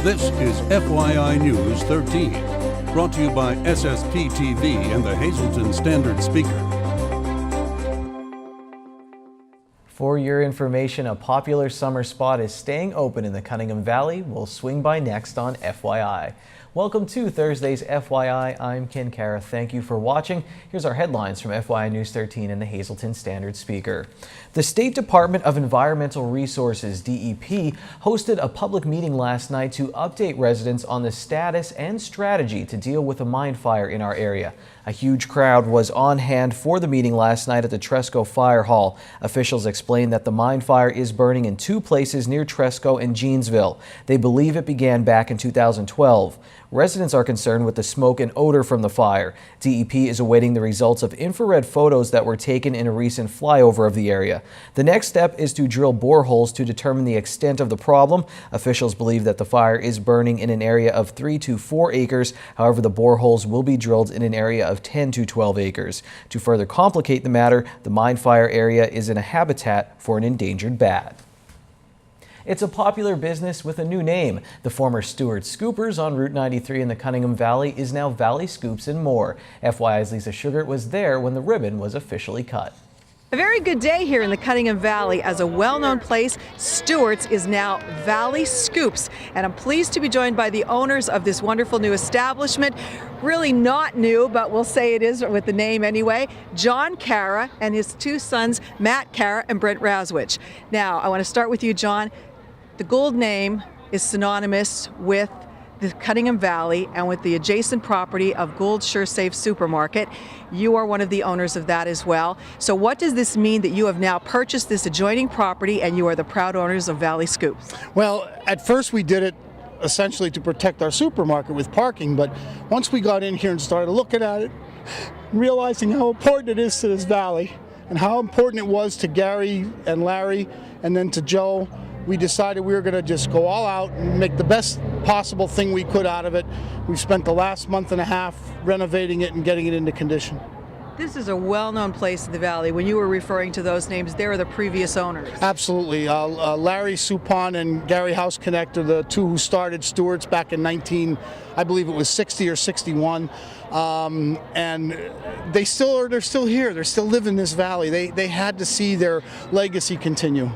This is FYI News 13, brought to you by SSPTV and the Hazleton Standard Speaker. For your information, a popular summer spot is staying open in the Cunningham Valley. We'll swing by next on FYI. Welcome to Thursday's FYI. I'm Ken Kara. Thank you for watching. Here's our headlines from FYI News 13 and the Hazleton Standard Speaker. The State Department of Environmental Resources, DEP, hosted a public meeting last night to update residents on the status and strategy to deal with a mine fire in our area. A huge crowd was on hand for the meeting last night at the Tresco Fire Hall. Officials explained that the mine fire is burning in two places near Tresco and Jeansville. They believe it began back in 2012. Residents are concerned with the smoke and odor from the fire. DEP is awaiting the results of infrared photos that were taken in a recent flyover of the area. The next step is to drill boreholes to determine the extent of the problem. Officials believe that the fire is burning in an area of 3 to 4 acres. However, the boreholes will be drilled in an area of 10 to 12 acres. To further complicate the matter, the mine fire area is in a habitat for an endangered bat. It's a popular business with a new name. The former Stewart Scoopers on Route 93 in the Cunningham Valley is now Valley Scoops and More. FYI's Lisa Sugart was there when the ribbon was officially cut. A very good day here in the Cunningham Valley. As a well-known place, Stewart's is now Valley Scoops. And I'm pleased to be joined by the owners of this wonderful new establishment. Really not new, but we'll say it is with the name anyway. John Kara and his two sons, Matt Kara and Brent Raswich. Now, I want to start with you, John. The Gould name is synonymous with the Cunningham Valley and with the adjacent property of Gould SureSafe Supermarket. You are one of the owners of that as well. So what does this mean that you have now purchased this adjoining property and you are the proud owners of Valley Scoops? Well, at first we did it essentially to protect our supermarket with parking, but once we got in here and started looking at it, realizing how important it is to this valley and how important it was to Gary and Larry and then to Joe, we decided we were going to just go all out and make the best possible thing we could out of it. We've spent the last month and a half renovating it and getting it into condition. This is a well-known place in the valley. When you were referring to those names, they were the previous owners. Absolutely. Larry Supon and Gary House Connect are the two who started Stewart's back in I believe it was 60 or 61. And they're still here. They're still living in this valley. They had to see their legacy continue.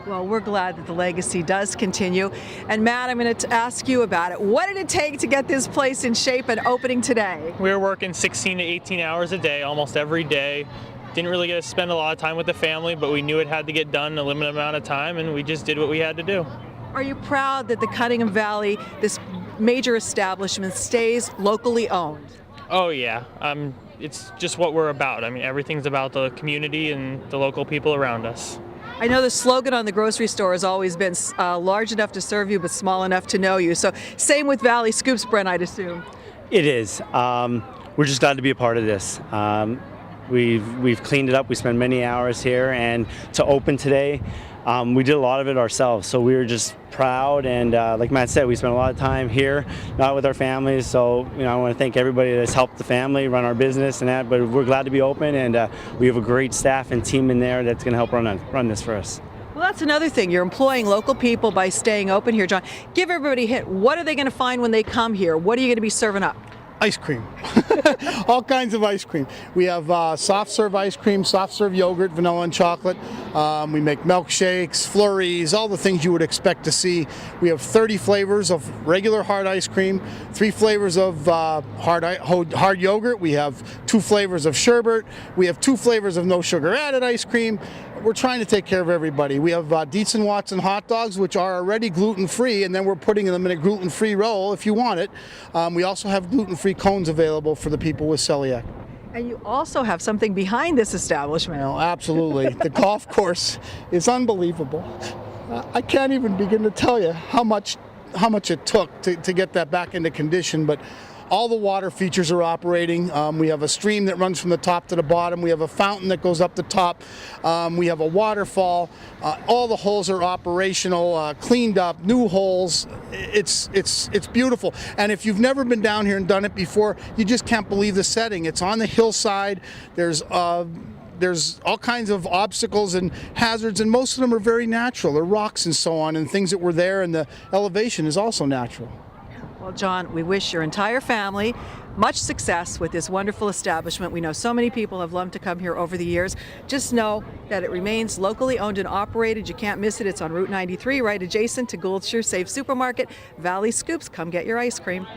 Well, we're glad that the legacy does continue. And Matt, I'm going to ask you about it. What did it take to get this place in shape and opening today? We were working 16 to 18 hours a day, almost every day. Didn't really get to spend a lot of time with the family, but we knew it had to get done in a limited amount of time, and we just did what we had to do. Are you proud that the Cunningham Valley, this major establishment, stays locally owned? Oh yeah, it's just what we're about. I mean, everything's about the community and the local people around us. I know the slogan on the grocery store has always been large enough to serve you, but small enough to know you. So same with Valley Scoops, Brent, I'd assume. It is. We're just glad to be a part of this. We've cleaned it up. We spent many hours here, and to open today, we did a lot of it ourselves. So we were just proud, and like Matt said, we spent a lot of time here, not with our families. So I want to thank everybody that's helped the family run our business and that. But we're glad to be open, and we have a great staff and team in there that's going to help run this for us. Well, that's another thing. You're employing local people by staying open here, John. Give everybody a hint. What are they going to find when they come here? What are you going to be serving up? Ice cream. All kinds of ice cream. We have soft serve ice cream, soft serve yogurt, vanilla and chocolate. We make milkshakes, flurries, all the things you would expect to see. We have 30 flavors of regular hard ice cream, 3 flavors of hard yogurt. We have 2 flavors of sherbet. We have 2 flavors of no sugar added ice cream. We're trying to take care of everybody. We have Dietz & Watson hot dogs, which are already gluten-free, and then we're putting them in a gluten-free roll if you want it. We also have gluten-free cones available for the people with celiac. And you also have something behind this establishment. Well, absolutely. The golf course is unbelievable. I can't even begin to tell you how much it took to get that back into condition, but all the water features are operating. We have a stream that runs from the top to the bottom. We have a fountain that goes up the top. We have a waterfall. All the holes are operational, cleaned up, new holes. It's beautiful. And if you've never been down here and done it before, you just can't believe the setting. It's on the hillside. There's there's all kinds of obstacles and hazards, and most of them are very natural. They're rocks and so on, and things that were there, and the elevation is also natural. Well, John, we wish your entire family much success with this wonderful establishment. We know so many people have loved to come here over the years. Just know that it remains locally owned and operated. You can't miss it. It's on Route 93, right adjacent to Gould's Sure Safe Supermarket. Valley Scoops, come get your ice cream.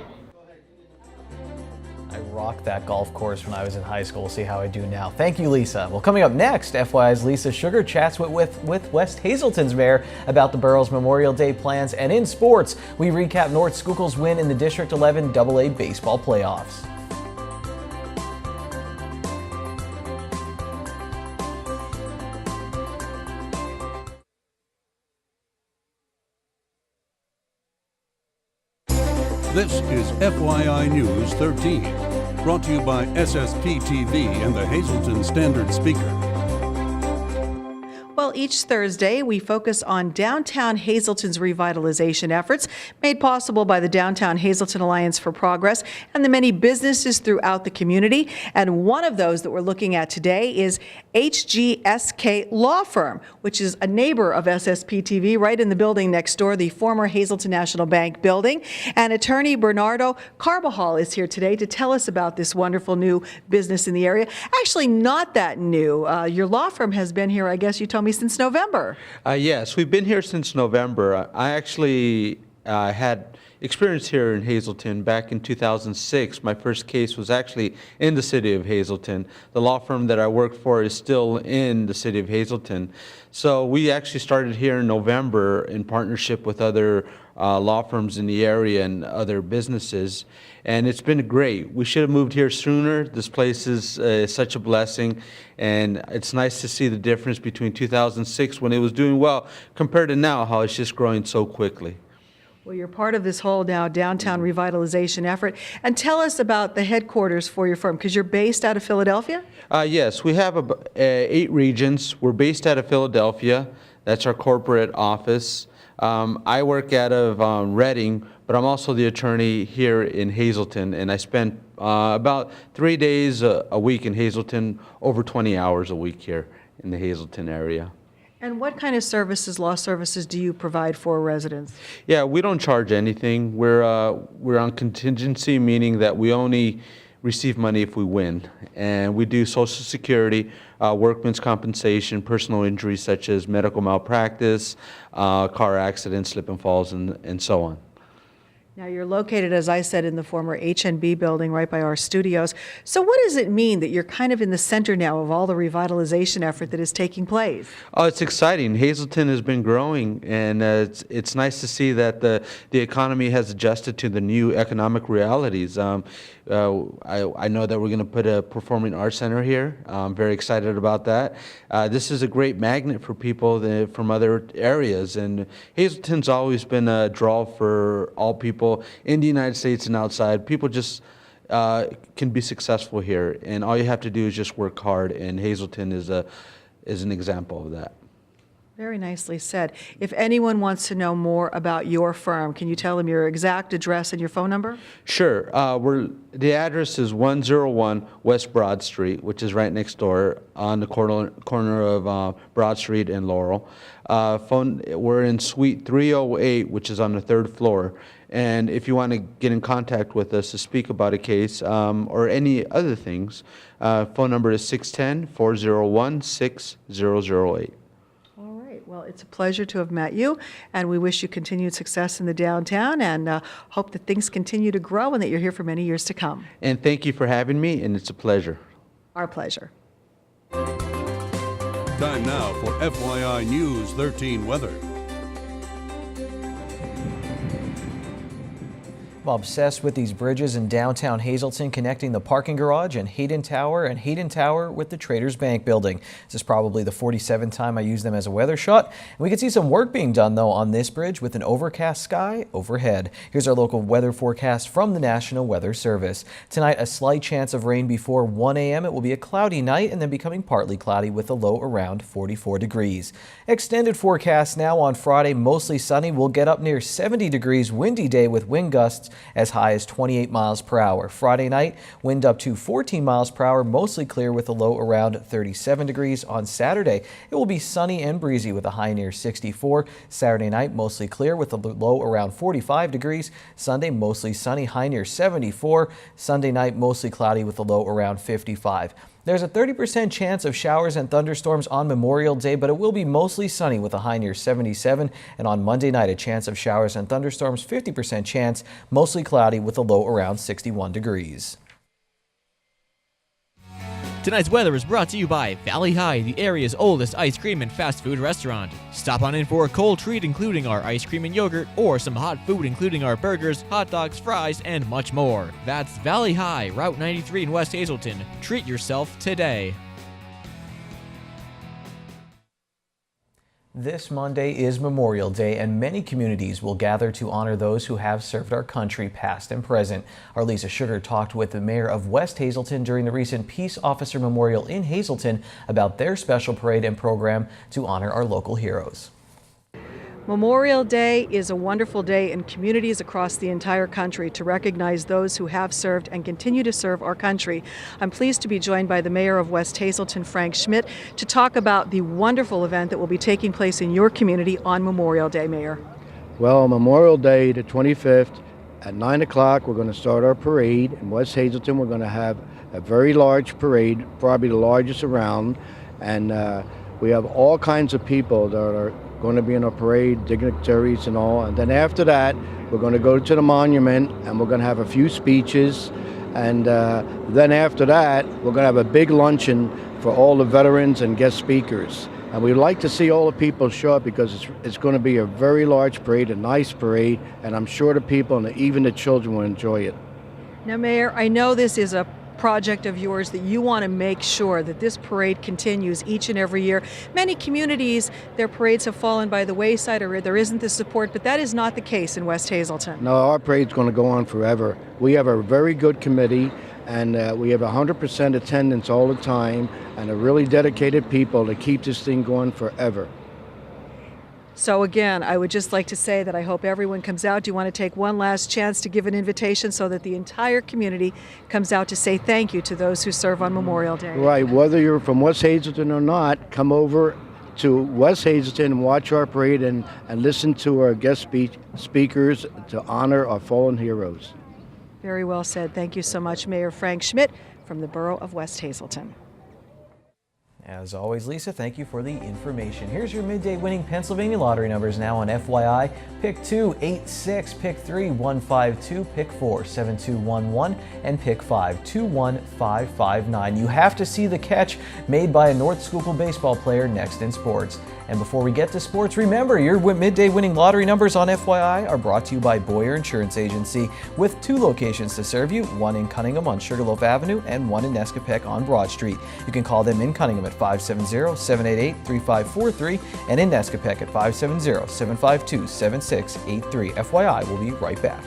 I rocked that golf course when I was in high school. We'll see how I do now. Thank you, Lisa. Well, coming up next, FYI's Lisa Sugar chats with West Hazelton's mayor about the borough's Memorial Day plans. And in sports, we recap North Schuylkill's win in the District 11 AA baseball playoffs. This is FYI News 13, brought to you by SSPTV and the Hazleton Standard Speaker. Well, each Thursday, we focus on downtown Hazleton's revitalization efforts, made possible by the Downtown Hazleton Alliance for Progress and the many businesses throughout the community. And one of those that we're looking at today is HGSK Law Firm, which is a neighbor of SSPTV right in the building next door, the former Hazleton National Bank building. And attorney Bernardo Carbajal is here today to tell us about this wonderful new business in the area. Actually, not that new. Your law firm has been here, I guess you told me, since November. Yes, we've been here since November. I actually had experience here in Hazleton back in 2006. My first case was actually in the city of Hazleton. The law firm that I work for is still in the city of Hazleton. So we actually started here in November in partnership with other law firms in the area and other businesses. And it's been great. We should have moved here sooner. This place is such a blessing. And it's nice to see the difference between 2006 when it was doing well compared to now, how it's just growing so quickly. Well, you're part of this whole now downtown revitalization effort. And tell us about the headquarters for your firm, because you're based out of Philadelphia? Yes, we have 8 regions. We're based out of Philadelphia. That's our corporate office. I work out of Reading, but I'm also the attorney here in Hazleton, and I spend about 3 days a week in Hazleton, over 20 hours a week here in the Hazleton area. And what kind of services, law services, do you provide for residents? Yeah, we don't charge anything. We're on contingency, meaning that we only receive money if we win. And we do Social Security, workman's compensation, personal injuries such as medical malpractice, car accidents, slip and falls, and so on. Now, you're located, as I said, in the former H&B building right by our studios. So what does it mean that you're kind of in the center now of all the revitalization effort that is taking place? Oh, it's exciting. Hazleton has been growing, and it's nice to see that the economy has adjusted to the new economic realities. I know that we're going to put a performing arts center here. I'm very excited about that. This is a great magnet for people from other areas, and Hazleton's always been a draw for all people in the United States and outside. People just can be successful here, and all you have to do is just work hard, and Hazleton is an example of that. Very nicely said. If anyone wants to know more about your firm, can you tell them your exact address and your phone number? Sure. The address is 101 West Broad Street, which is right next door on the corner of Broad Street and Laurel. We're in Suite 308, which is on the 3rd floor. And if you want to get in contact with us to speak about a case or any other things, phone number is 610-401-6008. Well, it's a pleasure to have met you, and we wish you continued success in the downtown, and hope that things continue to grow and that you're here for many years to come. And thank you for having me, and it's a pleasure. Our pleasure. Time now for FYI News 13 weather. I'm obsessed with these bridges in downtown Hazleton connecting the parking garage and Hayden Tower with the Traders Bank building. This is probably the 47th time I use them as a weather shot. And we can see some work being done though on this bridge with an overcast sky overhead. Here's our local weather forecast from the National Weather Service. Tonight, a slight chance of rain before 1 a.m. It will be a cloudy night and then becoming partly cloudy with a low around 44 degrees. Extended forecast now on Friday, mostly sunny. We'll get up near 70 degrees, windy day with wind gusts as high as 28 miles per hour. Friday night, wind up to 14 miles per hour, mostly clear with a low around 37 degrees. On Saturday, it will be sunny and breezy with a high near 64. Saturday night, mostly clear with a low around 45 degrees. Sunday, mostly sunny, high near 74. Sunday night, mostly cloudy with a low around 55. There's a 30% chance of showers and thunderstorms on Memorial Day, but it will be mostly sunny with a high near 77. And on Monday night, a chance of showers and thunderstorms, 50% chance, mostly cloudy with a low around 61 degrees. Tonight's weather is brought to you by Valley High, the area's oldest ice cream and fast food restaurant. Stop on in for a cold treat including our ice cream and yogurt, or some hot food including our burgers, hot dogs, fries, and much more. That's Valley High, Route 93 in West Hazelton. Treat yourself today. This Monday is Memorial Day, and many communities will gather to honor those who have served our country, past and present. Our Lisa Sugar talked with the mayor of West Hazelton during the recent Peace Officer Memorial in Hazelton about their special parade and program to honor our local heroes. Memorial Day is a wonderful day in communities across the entire country to recognize those who have served and continue to serve our country. I'm pleased to be joined by the mayor of West Hazelton, Frank Schmidt, to talk about the wonderful event that will be taking place in your community on Memorial Day, Mayor. Well, Memorial Day, the 25th, at 9 o'clock, we're going to start our parade. In West Hazelton, we're going to have a very large parade, probably the largest around, and we have all kinds of people that are going to be in a parade, dignitaries and all. And then after that, we're going to go to the monument and we're going to have a few speeches. And then after that, we're going to have a big luncheon for all the veterans and guest speakers. And we'd like to see all the people show up because it's going to be a very large parade, a nice parade, and I'm sure the people and even the children will enjoy it. Now, Mayor, I know this is a project of yours that you want to make sure that this parade continues each and every year. Many communities, their parades have fallen by the wayside or there isn't the support, but that is not the case in West Hazelton. No, our parade's going to go on forever. We have a very good committee, and we have 100% attendance all the time and a really dedicated people to keep this thing going forever. So again, I would just like to say that I hope everyone comes out. Do you want to take one last chance to give an invitation so that the entire community comes out to say thank you to those who serve on Memorial Day? Right, whether you're from West Hazelton or not, come over to West Hazelton and watch our parade and listen to our guest speakers to honor our fallen heroes. Very well said. Thank you so much, Mayor Frank Schmidt from the Borough of West Hazelton. As always, Lisa, thank you for the information. Here's your midday winning Pennsylvania lottery numbers now on FYI. Pick 2, 8, 6, pick 3, 1, 5, 2, pick 4, 7, 2, 1, 1, and pick 5, 2, 1, 5, 5, 9. You have to see the catch made by a North Schuylkill baseball player next in sports. And before we get to sports, remember your midday winning lottery numbers on FYI are brought to you by Boyer Insurance Agency, with 2 locations to serve you, one in Cunningham on Sugarloaf Avenue and one in Nescopec on Broad Street. You can call them in Cunningham at 570-788-3543 and in Nescopec at 570-752-7683. FYI, we'll be right back.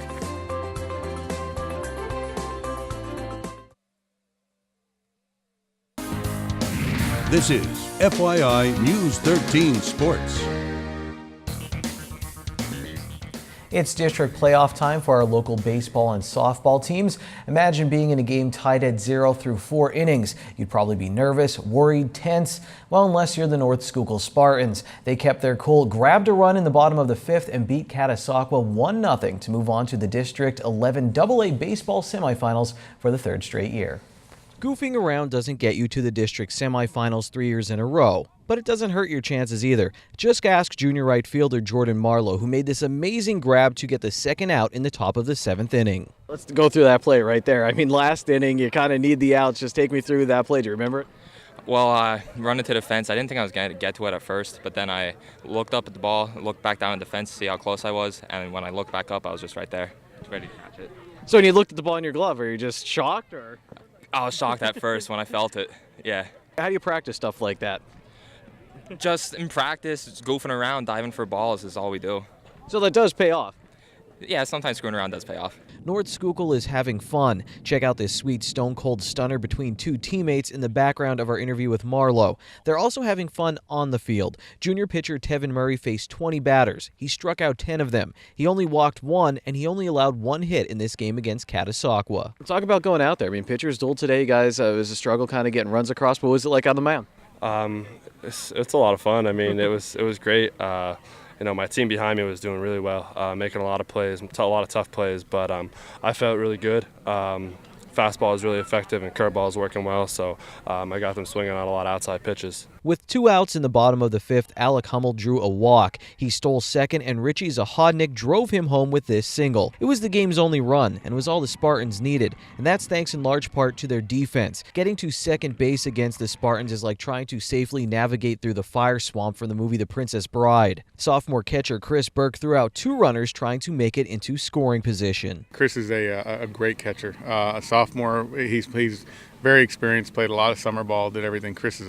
This is FYI News 13 Sports. It's district playoff time for our local baseball and softball teams. Imagine being in a game tied at 0 through 4 innings. You'd probably be nervous, worried, tense. Well, unless you're the North Schuylkill Spartans. They kept their cool, grabbed a run in the bottom of the 5th, and beat Catasauqua 1-0 to move on to the District 11 AA baseball semifinals for the 3rd straight year. Goofing around doesn't get you to the district semifinals 3 years in a row, but it doesn't hurt your chances either. Just ask junior right fielder Jordan Marlowe, who made this amazing grab to get the second out in the top of the 7th inning. Let's go through that play right there. I mean, last inning, you kind of need the outs. Just take me through that play. Do you remember it? Well, I run into the fence. I didn't think I was going to get to it at first, but then I looked up at the ball, looked back down at the fence to see how close I was, and when I looked back up, I was just right there. I was ready to catch it. So when you looked at the ball in your glove, were you just shocked, or? I was shocked at first when I felt it, yeah. How do you practice stuff like that? Just in practice, just goofing around, diving for balls is all we do. So that does pay off. Yeah, sometimes screwing around does pay off. North Schuylkill is having fun. Check out this sweet stone-cold stunner between two teammates in the background of our interview with Marlowe. They're also having fun on the field. Junior pitcher Tevin Murray faced 20 batters. He struck out 10 of them. He only walked one, and he only allowed one hit in this game against Catasauqua. Talk about going out there. I mean, pitchers dueled today, guys. It was a struggle kind of getting runs across. What was it like on the mound? It's a lot of fun. I mean, it was great. My team behind me was doing really well, making a lot of plays, a lot of tough plays, but I felt really good. Fastball was really effective and curveball was working well, so I got them swinging on a lot of outside pitches. With 2 outs in the bottom of the 5th, Alec Hummel drew a walk. He stole second, and Richie Zahodnik drove him home with this single. It was the game's only run, and was all the Spartans needed, and that's thanks in large part to their defense. Getting to second base against the Spartans is like trying to safely navigate through the fire swamp from the movie The Princess Bride. Sophomore catcher Chris Burke threw out 2 runners trying to make it into scoring position. Chris is a great catcher. A sophomore, he's very experienced, played a lot of summer ball, did everything. Chris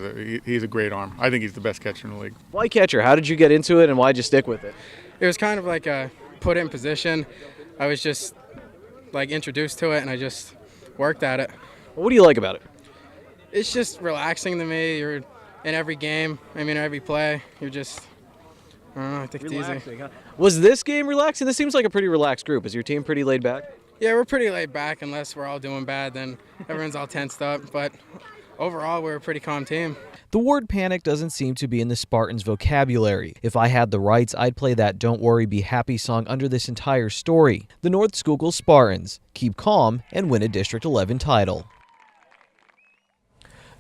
he's a great arm. I think he's the best catcher in the league. Why catcher? How did you get into it, and why'd you stick with it? It was kind of like a put in position. I was just like introduced to it, and I just worked at it. What do you like about it? It's just relaxing to me. You're in every game, every play. You're just, I don't know, I think it's easy. Huh? Was this game relaxing? This seems like a pretty relaxed group. Is your team pretty laid back? Yeah, we're pretty laid back unless we're all doing bad, then everyone's all tensed up. But overall, we're a pretty calm team. The word panic doesn't seem to be in the Spartans' vocabulary. If I had the rights, I'd play that Don't Worry, Be Happy song under this entire story. The North Schuylkill Spartans. Keep calm and win a District 11 title.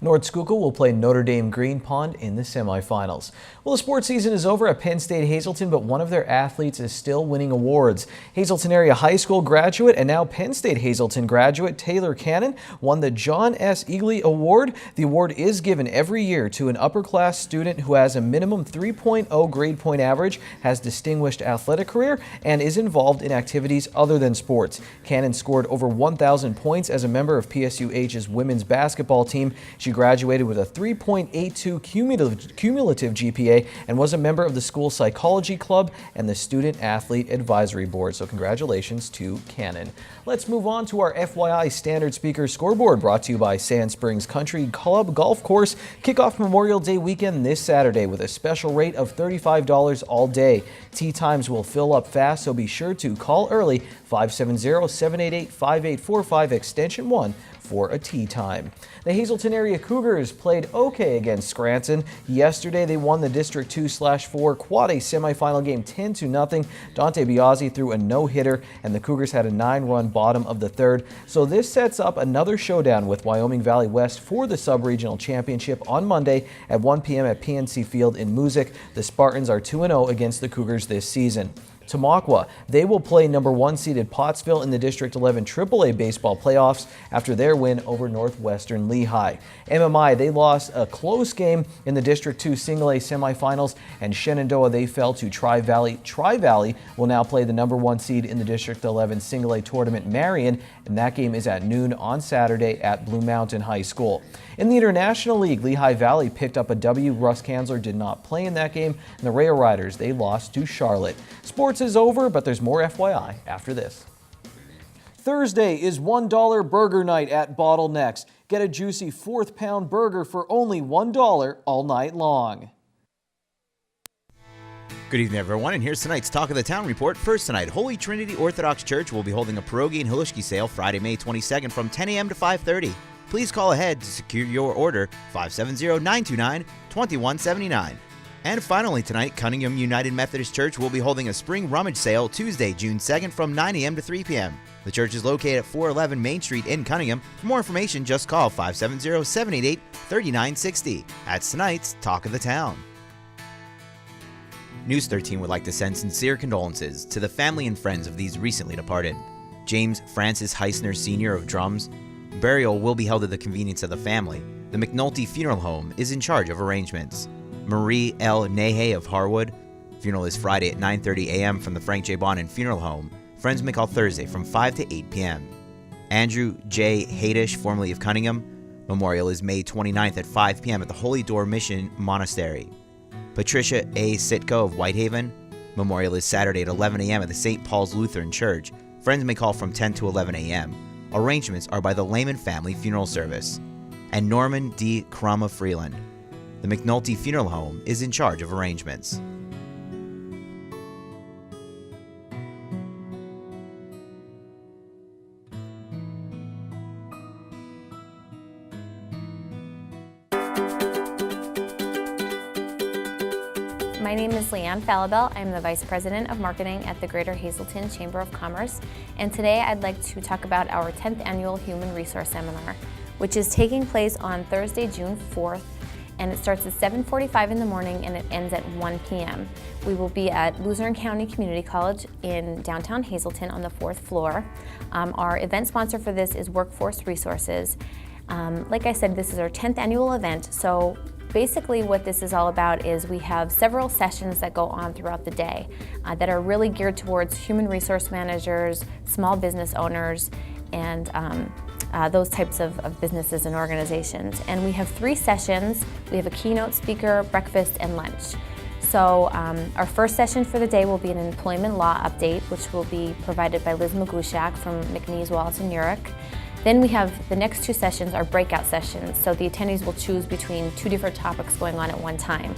North Schuylkill will play Notre Dame Green Pond in the semifinals. Well, the sports season is over at Penn State Hazleton, but one of their athletes is still winning awards. Hazleton area high school graduate and now Penn State Hazleton graduate Taylor Cannon won the John S. Eagley Award. The award is given every year to an upper-class student who has a minimum 3.0 grade point average, has distinguished athletic career, and is involved in activities other than sports. Cannon scored over 1,000 points as a member of PSUH's women's basketball team. She graduated with a 3.82 cumulative GPA and was a member of the school psychology club and the student athlete advisory board. So congratulations to Cannon. Let's move on to our FYI standard speaker scoreboard, brought to you by Sand Springs Country Club Golf Course. Kick off Memorial Day weekend this Saturday with a special rate of $35 all day. Tee times will fill up fast, so be sure to call early 570-788-5845 extension 1 for a tee time. The Hazleton area Cougars played okay against Scranton. Yesterday they won the District 2/4 Quad A semifinal game 10-0. Dante Biazzi threw a no-hitter and the Cougars had a 9-run bottom of the 3rd. So this sets up another showdown with Wyoming Valley West for the sub-regional championship on Monday at 1 p.m. at PNC Field in Moosic. The Spartans are 2-0 against the Cougars this season. Tamaqua, they will play number 1 seeded Pottsville in the District 11 AAA baseball playoffs after their win over Northwestern Lehigh. MMI, they lost a close game in the District 2 Single A semifinals, and Shenandoah, they fell to Tri-Valley. Tri-Valley will now play the number 1 seed in the District 11 Single A tournament, Marion, and that game is at noon on Saturday at Blue Mountain High School. In the International League, Lehigh Valley picked up a W. Russ Kanzler did not play in that game, and the Rail Riders, they lost to Charlotte. Sports is over, but there's more FYI after this. Thursday is $1 burger night at Bottlenecks. Get a juicy 4th pound burger for only $1 all night long. Good evening, everyone, and here's tonight's Talk of the Town report. First tonight, Holy Trinity Orthodox Church will be holding a pierogi and halushki sale Friday, May 22nd from 10 a.m. to 5:30. Please call ahead to secure your order, 570-929-2179. And finally tonight, Cunningham United Methodist Church will be holding a spring rummage sale Tuesday, June 2nd from 9 a.m. to 3 p.m. The church is located at 411 Main Street in Cunningham. For more information, just call 570-788-3960. That's tonight's Talk of the Town. News 13 would like to send sincere condolences to the family and friends of these recently departed. James Francis Heisner Sr. of Drums. Burial will be held at the convenience of the family. The McNulty Funeral Home is in charge of arrangements. Marie L. Nahe of Harwood. Funeral is Friday at 9:30 a.m. from the Frank J. Bonin Funeral Home. Friends may call Thursday from 5 to 8 p.m. Andrew J. Hadish, formerly of Cunningham. Memorial is May 29th at 5 p.m. at the Holy Door Mission Monastery. Patricia A. Sitko of Whitehaven. Memorial is Saturday at 11 a.m. at the St. Paul's Lutheran Church. Friends may call from 10 to 11 a.m. Arrangements are by the Lehman Family Funeral Service. And Norman D. Krama Freeland. The McNulty Funeral Home is in charge of arrangements. My name is Leanne Falabelle. I'm the Vice President of Marketing at the Greater Hazleton Chamber of Commerce, and today I'd like to talk about our 10th Annual Human Resource Seminar, which is taking place on Thursday, June 4th, and it starts at 7:45 in the morning and it ends at 1 p.m. We will be at Luzerne County Community College in downtown Hazleton on the 4th floor. Our event sponsor for this is Workforce Resources. Like I said, this is our 10th annual event, so basically what this is all about is we have several sessions that go on throughout the day that are really geared towards human resource managers, small business owners, and those types of businesses and organizations. And we have 3 sessions. We have a keynote speaker, breakfast, and lunch. So our first session for the day will be an employment law update, which will be provided by Liz Magushak from McNeese, Wallace & Urich. Then we have the next 2 sessions are breakout sessions, so the attendees will choose between 2 different topics going on at one time.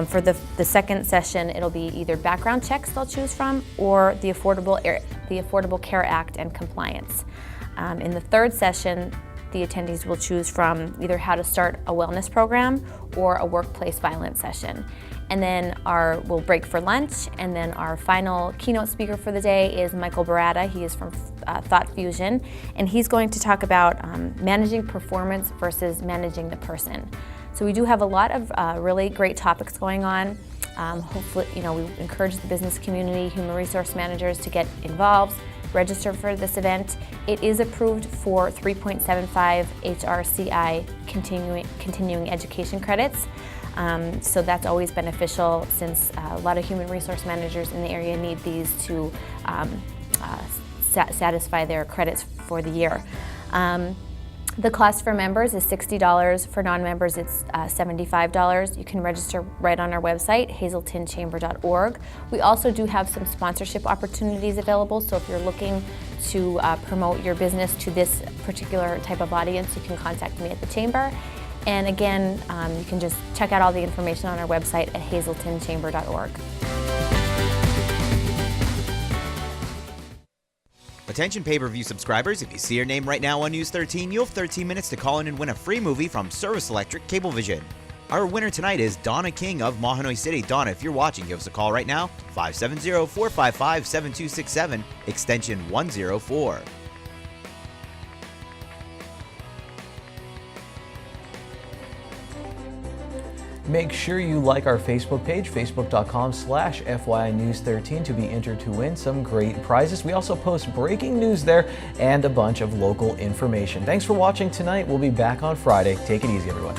For the second session, it'll be either background checks they'll choose from or the Affordable Care Act and compliance. In the third session, the attendees will choose from either how to start a wellness program or a workplace violence session. And then we'll break for lunch, and then our final keynote speaker for the day is Michael Barata. He is from Thought Fusion, and he's going to talk about managing performance versus managing the person. So we do have a lot of really great topics going on. Hopefully, we encourage the business community, human resource managers to get involved, register for this event. It is approved for 3.75 HRCI continuing education credits. So that's always beneficial since a lot of human resource managers in the area need these to satisfy their credits for the year. The cost for members is $60. For non-members, it's $75. You can register right on our website, hazletonchamber.org. We also do have some sponsorship opportunities available, so if you're looking to promote your business to this particular type of audience, you can contact me at the Chamber. And again, you can just check out all the information on our website at hazletonchamber.org. Attention pay-per-view subscribers, if you see your name right now on News 13, you have 13 minutes to call in and win a free movie from Service Electric Cablevision. Our winner tonight is Donna King of Mahanoy City. Donna, if you're watching, give us a call right now, 570-455-7267, extension 104. Make sure you like our Facebook page, facebook.com/FYI News 13, to be entered to win some great prizes. We also post breaking news there and a bunch of local information. Thanks for watching tonight. We'll be back on Friday. Take it easy, everyone.